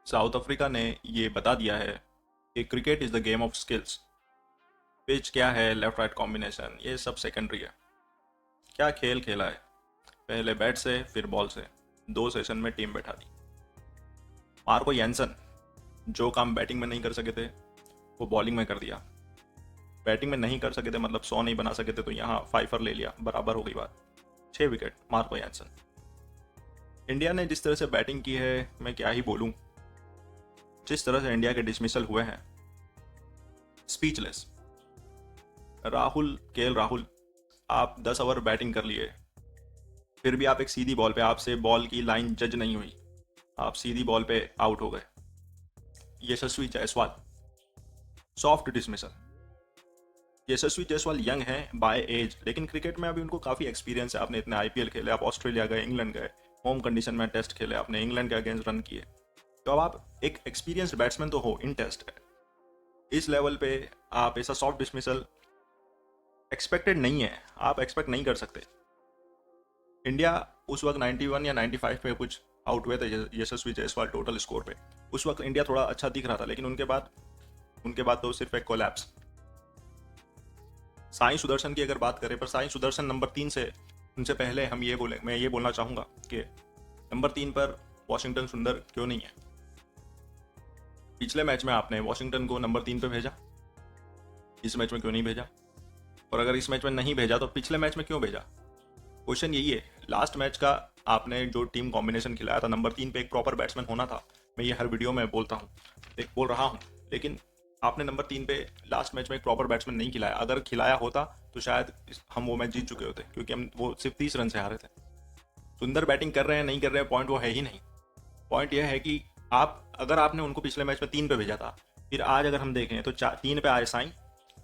South Africa ने ये बता दिया है कि cricket is the game of skills. Pitch क्या है, लेफ्ट राइट कॉम्बिनेशन, ये सब सेकेंडरी है। क्या खेल खेला है, पहले बैट से फिर बॉल से, 2 सेशन में टीम बैठा दी। मार्को यैनसन जो काम बैटिंग में नहीं कर सके थे वो बॉलिंग में कर दिया। बैटिंग में नहीं कर सके थे मतलब 100 नहीं बना सके थे, तो यहाँ फाइफर ले लिया, बराबर हो गई बात। 6 विकेट मार्को यैनसन। इंडिया ने जिस तरह से बैटिंग की है मैं क्या ही बोलूँ। जिस तरह से इंडिया के डिसमिसल हुए हैं, स्पीचलेस। राहुल, आप 10 ओवर बैटिंग कर लिए, फिर भी आप एक सीधी बॉल पे, आपसे बॉल की लाइन जज नहीं हुई, आप सीधी बॉल पे आउट हो गए। यशस्वी जायसवाल, सॉफ्ट डिसमिसल। यशस्वी जायसवाल यंग हैं बाय एज, लेकिन क्रिकेट में अभी उनको काफ़ी एक्सपीरियंस है। आपने इतने आईपीएल खेले, आप ऑस्ट्रेलिया गए, इंग्लैंड गए, होम कंडीशन में टेस्ट खेले, आपने इंग्लैंड के अगेंस्ट रन किए, तो अब आप एक एक्सपीरियंस्ड बैट्समैन तो हो इन टेस्ट। इस लेवल पे आप ऐसा सॉफ्ट डिसमिसल एक्सपेक्टेड नहीं है, आप एक्सपेक्ट नहीं कर सकते। इंडिया उस वक्त 91 या 95 पे कुछ आउट हुए थे यशस्वी जायसवाल टोटल स्कोर पे। उस वक्त इंडिया थोड़ा अच्छा दिख रहा था, लेकिन उनके बाद तो सिर्फ एक कोलैप्स। साई सुदर्शन की अगर बात करें, पर साई सुदर्शन नंबर 3 से, उनसे पहले मैं ये बोलना चाहूँगा कि नंबर 3 पर वॉशिंगटन सुंदर क्यों नहीं है। पिछले मैच में आपने वॉशिंगटन को नंबर 3 पे भेजा, इस मैच में क्यों नहीं भेजा? और अगर इस मैच में नहीं भेजा तो पिछले मैच में क्यों भेजा? क्वेश्चन यही है। लास्ट मैच का आपने जो टीम कॉम्बिनेशन खिलाया था, नंबर 3 पे एक प्रॉपर बैट्समैन होना था। मैं ये हर वीडियो में बोल रहा हूँ, लेकिन आपने नंबर 3 पे लास्ट मैच में एक प्रॉपर बैट्समैन नहीं खिलाया। अगर खिलाया होता तो शायद हम वो मैच जीत चुके होते, क्योंकि हम वो सिर्फ 30 रन से हारे थे। सुंदर बैटिंग कर रहे हैं नहीं कर रहे हैं, पॉइंट वो है ही नहीं। पॉइंट यह है कि अगर आपने उनको पिछले मैच में 3 पे भेजा था, फिर आज अगर हम देखें तो 3 पे आए साई।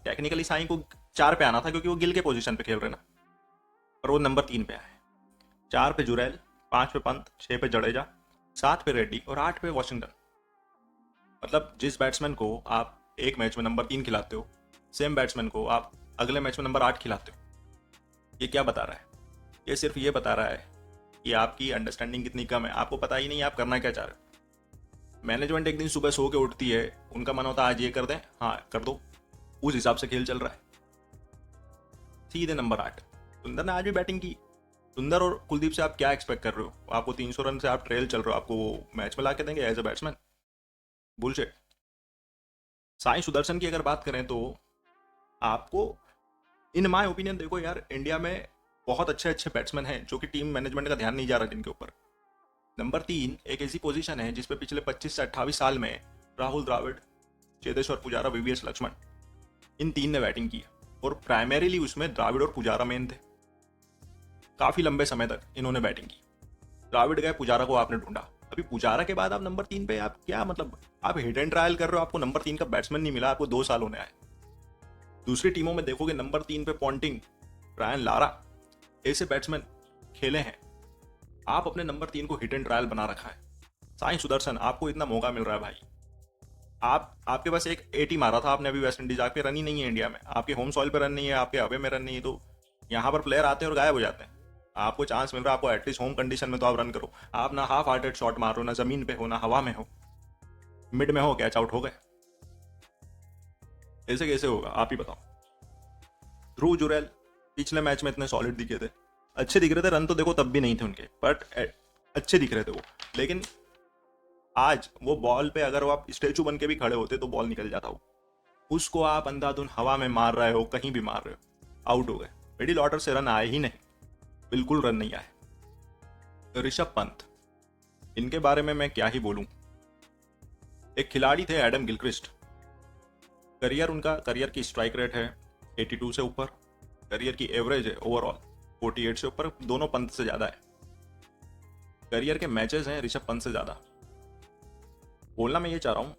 टेक्निकली साई को 4 पे आना था, क्योंकि वो गिल के पोजीशन पे खेल रहे ना, पर वो नंबर 3 पे आए। 4 पे जुरैल, 5 पे पंत, 6 पे जडेजा, 7 पे रेड्डी और 8 पे वॉशिंगटन। मतलब जिस बैट्समैन को आप एक मैच में नंबर 3 खिलाते हो, सेम बैट्समैन को आप अगले मैच में नंबर 8 खिलाते हो। ये क्या बता रहा है? ये सिर्फ ये बता रहा है कि आपकी अंडरस्टैंडिंग कितनी कम है, आपको पता ही नहीं आप करना क्या चाह रहे हो। मैनेजमेंट एक दिन सुबह सो के उठती है, उनका मन होता है आज ये कर दें, हाँ कर दो, उस हिसाब से खेल चल रहा है। सीधे नंबर 8। सुंदर ने आज भी बैटिंग की। सुंदर और कुलदीप से आप क्या एक्सपेक्ट कर रहे हो? आपको 300 रन से आप ट्रेल चल रहे हो, आपको वो मैच में ला के देंगे as a batsman? Bullshit. Sai Sudharsan की अगर बात करें तो आपको, इन माय ओपिनियन, देखो यार, इंडिया में बहुत अच्छे अच्छे बैट्समैन हैं जो कि टीम मैनेजमेंट का ध्यान नहीं जा रहा जिनके ऊपर। नंबर 3 एक ऐसी पोजीशन है जिसपे पिछले 25 से 28 साल में राहुल द्राविड, चेतेश्वर पुजारा, वीवीएस लक्ष्मण, इन 3 ने बैटिंग की, और प्राइमरीली उसमें द्राविड और पुजारा मेन थे। काफी लंबे समय तक इन्होंने बैटिंग की। द्राविड गए, पुजारा को आपने ढूंढा। अभी पुजारा के बाद आप नंबर 3 पे, आप क्या मतलब, आप हिट एंड ट्रायल कर रहे हो, आपको नंबर 3 का बैट्समैन नहीं मिला, आपको 2 साल होने आए। दूसरी टीमों में देखोगे नंबर 3 पे पॉन्टिंग, ब्रायन लारा, ऐसे बैट्समैन खेले हैं। आप अपने नंबर 3 को हिट एंड ट्रायल बना रखा है। साई सुदर्शन, आपको इतना मौका मिल रहा है भाई, आपके पास एक 80 मारा था आपने अभी वेस्ट इंडीज, आपके रन ही नहीं है इंडिया में, आपके होम सॉइल पे रन नहीं है, आपके अवे में रन नहीं है, तो यहाँ पर प्लेयर आते हैं और गायब हो जाते हैं। आपको चांस मिल रहा है, आपको एटलीस्ट होम कंडीशन में तो आप रन करो। आप ना हाफ हार्टेड शॉट मार रहे हो, ना जमीन पे हो, ना हवा में हो, मिड में हो, कैच आउट हो गए। ऐसे कैसे होगा आप ही बताओ। ध्रुव जुरैल पिछले मैच में इतने सॉलिड दिखे थे, अच्छे दिख रहे थे, रन तो देखो तब भी नहीं थे उनके, बट अच्छे दिख रहे थे वो। लेकिन आज वो बॉल पे अगर वो आप स्टेचू बन के भी खड़े होते तो बॉल निकल जाता हो। उसको आप अंधाधुन हवा में मार रहे हो, कहीं भी मार रहे हो, आउट हो गए। मिडिल ऑर्डर से रन आए ही नहीं, बिल्कुल रन नहीं आए। ऋषभ पंत, इनके बारे में मैं क्या ही बोलूं। एक खिलाड़ी थे एडम गिलक्रिस्ट, करियर की स्ट्राइक रेट है 82 से ऊपर, करियर की एवरेज है ओवरऑल 48 से ऊपर, दोनों पंत से ज्यादा है। करियर के मैचेस हैं ऋषभ पंत से ज्यादा। बोलना मैं ये चाह रहा हूं,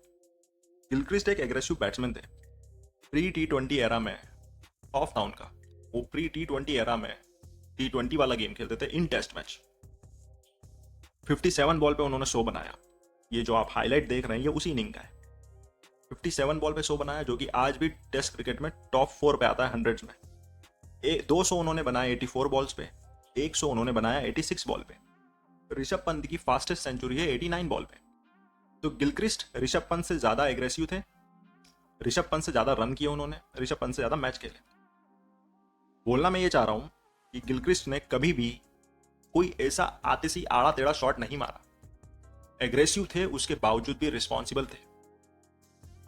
गिलक्रिस्ट एक एग्रेसिव बैट्समैन थे। प्री T20 एरा में, ऑफ टाउन का वो प्री T20 एरा में T20 वाला गेम खेलते थे इन टेस्ट मैच। 57 बॉल पे उन्होंने 100 बनाया। ये जो आप हाईलाइट देख रहे हैं ये उसी इनिंग का है। 57 बॉल पे 100 बनाया, जो कि आज भी टेस्ट क्रिकेट में टॉप 4 पे आता है हंड्रेड्स में। 200 उन्होंने बनाया 84 बॉल्स पे, 100 उन्होंने बनाया 86 बॉल पे। ऋषभ पंत की फास्टेस्ट सेंचुरी है 89 बॉल पे। तो गिलक्रिस्ट ऋषभ पंत से ज़्यादा एग्रेसिव थे, ऋषभ पंत से ज़्यादा रन किए उन्होंने, ऋषभ पंत से ज़्यादा मैच खेले। बोलना मैं ये चाह रहा हूँ कि गिलक्रिस्ट ने कभी भी कोई ऐसा आतिशी आड़ा टेढ़ा शॉट नहीं मारा। एग्रेसिव थे, उसके बावजूद भी रिस्पॉन्सिबल थे।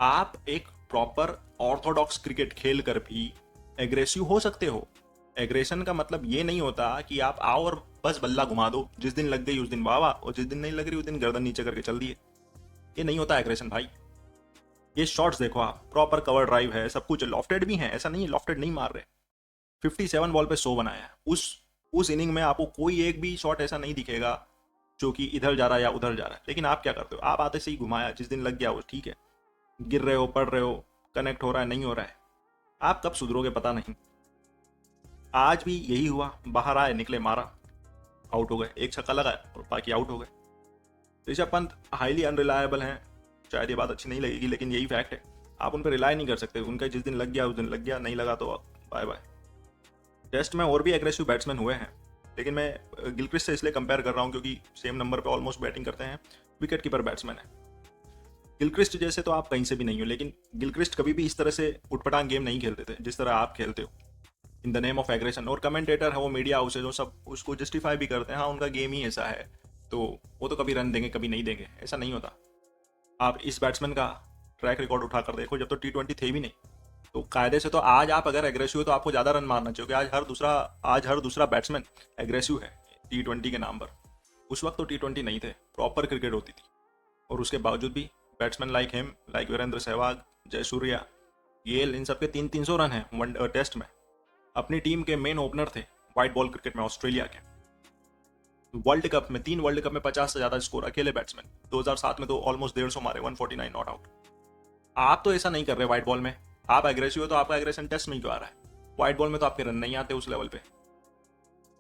आप एक प्रॉपर ऑर्थोडॉक्स क्रिकेट खेल कर भी एग्रेसिव हो सकते हो। एग्रेशन का मतलब ये नहीं होता कि आप आओ और बस बल्ला घुमा दो, जिस दिन लग गई उस दिन वाह वाह, और जिस दिन नहीं लग रही उस दिन गर्दन नीचे करके चल दिए। ये नहीं होता एग्रेशन भाई। ये शॉट्स देखो आप, प्रॉपर कवर ड्राइव है, सब कुछ लॉफ्टेड भी है, ऐसा नहीं है लॉफ्टेड नहीं मार रहे। 57 बॉल पे 100 बनाया। उस इनिंग में आपको कोई एक भी शॉट ऐसा नहीं दिखेगा जो कि इधर जा रहा है या उधर जा रहा है। लेकिन आप क्या करते हो, आप आते से ही घुमाया, जिस दिन लग गया वो ठीक है। गिर रहे हो, पड़ रहे हो, कनेक्ट हो रहा है, नहीं हो रहा है, आप कब सुधरोगे पता नहीं। आज भी यही हुआ, बाहर आए, निकले, मारा, आउट हो गए, एक छक्का लगा और बाकी आउट हो गए। ऋषभ पंत हाईली अनरिलायबल हैं, शायद ये बात अच्छी नहीं लगेगी लेकिन यही फैक्ट है। आप उन पर रिलाई नहीं कर सकते, उनका जिस दिन लग गया उस दिन लग गया, नहीं लगा तो बाय बाय। टेस्ट में और भी एग्रेसिव बैट्समैन हुए हैं, लेकिन मैं गिलक्रिस्ट से इसलिए कंपेयर कर रहा हूँ क्योंकि सेम नंबर पे ऑलमोस्ट बैटिंग करते हैं, विकेट कीपर बैट्समैन है। गिलक्रिस्ट जैसे तो आप कहीं से भी नहीं हो, लेकिन गिलक्रिस्ट कभी भी इस तरह से उटपटांग गेम नहीं खेलते थे जिस तरह आप खेलते हो, in the name of aggression. और कमेंटेटर है वो, मीडिया हाउस है, जो सब उसको जस्टिफाई भी करते हैं, हाँ उनका गेम ही ऐसा है, तो वो तो कभी रन देंगे कभी नहीं देंगे, ऐसा नहीं होता। आप इस बैट्समैन का ट्रैक रिकॉर्ड उठाकर देखो, जब तो T20 थे भी नहीं, तो कायदे से तो आज आप अगर एग्रेसिव हो तो आपको ज़्यादा रन मारना चाहिए, क्योंकि आज हर दूसरा बैट्समैन एग्रेसिव है T20 के नाम पर। उस वक्त तो T20 नहीं थे, प्रॉपर क्रिकेट होती थी, और उसके बावजूद भी batsman like him, like Virender Sehwag, Jayasuriya, Gayle, इन सबके 300 रन हैं वन टेस्ट में। अपनी टीम के मेन ओपनर थे वाइट बॉल क्रिकेट में ऑस्ट्रेलिया के। वर्ल्ड कप में 3 वर्ल्ड कप में 50 से ज़्यादा स्कोर अकेले बैट्समैन। 2007 में तो ऑलमोस्ट 150 मारे, 149 नॉट आउट। आप तो ऐसा नहीं कर रहे वाइट बॉल में, आप एग्रेसिव हो तो आपका एग्रेशन टेस्ट में क्यों आ रहा है? वाइट बॉल में तो आपके रन नहीं आते उस लेवल पे।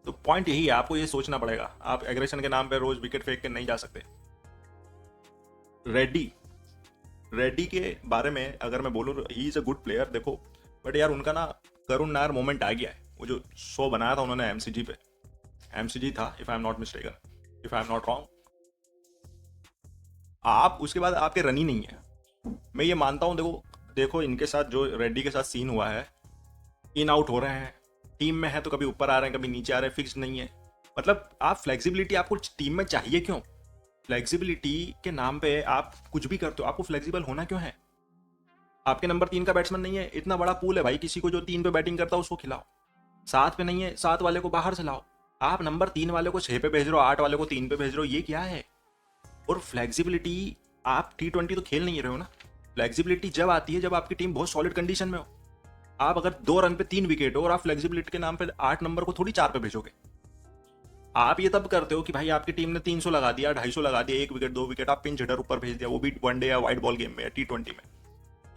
तो पॉइंट यही है, आपको ये सोचना पड़ेगा, आप एग्रेशन के नाम पे रोज विकेट फेंक के नहीं जा सकते। रेड्डी के बारे में अगर मैं बोलूँ, he is a good player देखो, बट यार उनका ना करुण नायर मोमेंट आ गया है। वो जो शो बनाया था उन्होंने एमसीजी पे, एमसीजी था if I am not mistaken, if I am not wrong, आप उसके बाद आपके रन ही नहीं है। मैं ये मानता हूँ, देखो इनके साथ जो रेड्डी के साथ सीन हुआ है, इन आउट हो रहे हैं, टीम में है तो कभी ऊपर आ रहे हैं कभी नीचे आ रहे हैं, फिक्स नहीं है। मतलब आप फ्लेक्सिबिलिटी आपको टीम में चाहिए क्यों? फ्लेक्सिबिलिटी के नाम पे आप कुछ भी करते हो, आपको फ्लेक्सिबल होना क्यों है? आपके नंबर 3 का बैट्समैन नहीं है, इतना बड़ा पूल है भाई, किसी को जो 3 पे बैटिंग करता है उसको खिलाओ। 7 पे नहीं है, 7 वाले को बाहर से लाओ। आप नंबर 3 वाले को 6 पे भेज रहे हो, 8 वाले को 3 पे भेज रहे हो, ये क्या है? और फ्लेक्सिबिलिटी, आप T20 तो खेल नहीं रहे हो ना। फ्लेक्सिबिलिटी जब आती है जब आपकी टीम बहुत सॉलिड कंडीशन में हो। आप अगर 2 रन पे 3 विकेट हो और आप फ्लेक्सिबिलिटी के नाम पे 8 नंबर को थोड़ी 4 पे भेजोगे। आप ये तब करते हो कि भाई आपकी टीम ने 300 लगा दिया, 250 लगा दिया, 1 विकेट 2 विकेट, आप पिंच हिटर ऊपर भेज दिया, वो भी वनडे या वाइट बॉल गेम में या T20 में।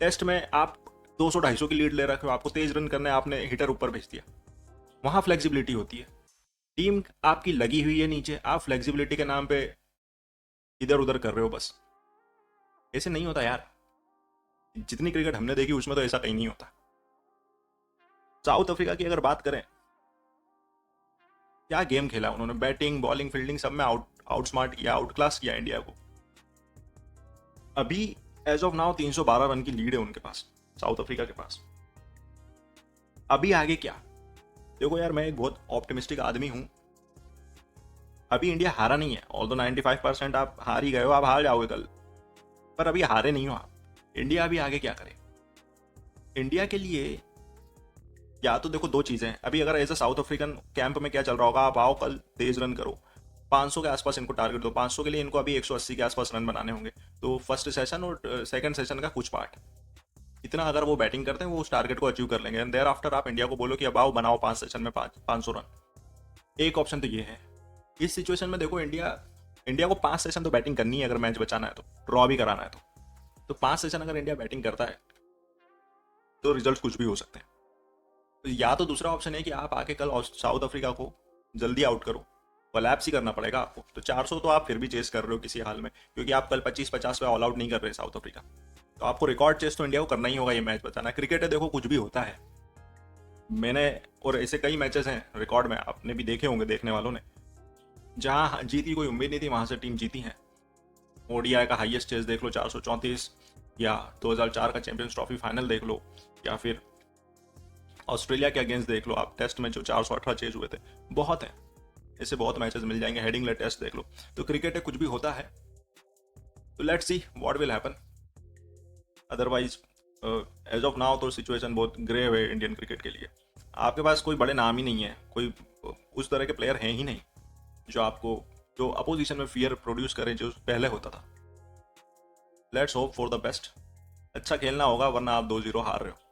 टेस्ट में आप 200-250 की लीड ले रखे हो, आपको तेज रन करने, आपने हिटर ऊपर भेज दिया, वहां फ्लेक्सिबिलिटी होती है। टीम आपकी लगी हुई है नीचे, आप फ्लेक्सिबिलिटी के नाम पे इधर उधर कर रहे हो बस। ऐसे नहीं होता यार, जितनी क्रिकेट हमने देखी उसमें तो ऐसा कहीं नहीं होता। साउथ अफ्रीका की अगर बात करें, क्या गेम खेला उन्होंने, बैटिंग बॉलिंग फील्डिंग सब में आउट स्मार्ट किया, आउट क्लास किया इंडिया को। अभी एज ऑफ नाउ 312 रन की लीड है उनके पास, साउथ अफ्रीका के पास। अभी आगे क्या? देखो यार, मैं एक बहुत ऑप्टिमिस्टिक आदमी हूं। अभी इंडिया हारा नहीं है, ऑल्दो 95% आप हार ही गए हो, आप हार जाओगे कल, पर अभी हारे नहीं हो आप। इंडिया अभी आगे क्या करे? इंडिया के लिए या तो देखो 2 चीजें, अभी अगर as a South African camp में क्या चल रहा होगा, आप आओ कल तेज रन करो, 500 के आसपास इनको टारगेट दो। 500 के लिए इनको अभी 180 के आसपास रन बनाने होंगे, तो फर्स्ट सेशन और सेकंड सेशन का कुछ पार्ट, इतना अगर वो बैटिंग करते हैं वो उस टारगेट को अचीव कर लेंगे। एंड देयर आफ्टर आप इंडिया को बोलो कि अब आओ बनाओ 5 सेशन में 500 रन। एक ऑप्शन तो ये है। इस सिचुएशन में देखो, इंडिया को 5 सेशन तो बैटिंग करनी है अगर मैच बचाना है, तो ड्रॉ भी कराना है तो 5 सेशन अगर इंडिया बैटिंग करता है तो रिजल्ट कुछ भी हो सकते हैं। तो या तो दूसरा ऑप्शन है कि आप आके कल साउथ अफ्रीका को जल्दी आउट करो, कोलैप्स ही करना पड़ेगा आपको। तो 400 तो आप फिर भी चेस कर रहे हो किसी हाल में, क्योंकि आप कल 25-50 पे ऑल आउट नहीं कर रहे साउथ अफ्रीका, तो आपको रिकॉर्ड चेस तो इंडिया को करना ही होगा, ये मैच बचाना। क्रिकेट है देखो, कुछ भी होता है। मैंने और ऐसे कई मैचेस हैं रिकॉर्ड में, आपने भी देखे होंगे देखने वालों ने, जहां जीत की कोई उम्मीद नहीं थी वहां से टीम जीती है। ओडीआई का हाईएस्ट चेज देख लो 434, या 2004 का चैंपियंस ट्रॉफी फाइनल देख लो, या फिर ऑस्ट्रेलिया के अगेंस्ट देख लो आप, टेस्ट में जो 418 चेज हुए थे, बहुत है। ऐसे बहुत मैचेस मिल जाएंगे। हेडिंगले टेस्ट देख लो। तो क्रिकेट है, कुछ भी होता है। तो let's see what will happen. Otherwise as of now तो सिचुएशन बहुत ग्रेव है इंडियन क्रिकेट के लिए। आपके पास कोई बड़े नाम ही नहीं है, कोई उस तरह के प्लेयर हैं ही नहीं जो आपको, जो अपोजिशन में फियर प्रोड्यूस करें जो पहले होता था। Let's hope for the best. अच्छा खेलना होगा, वरना आप 2-0 हार रहे हो।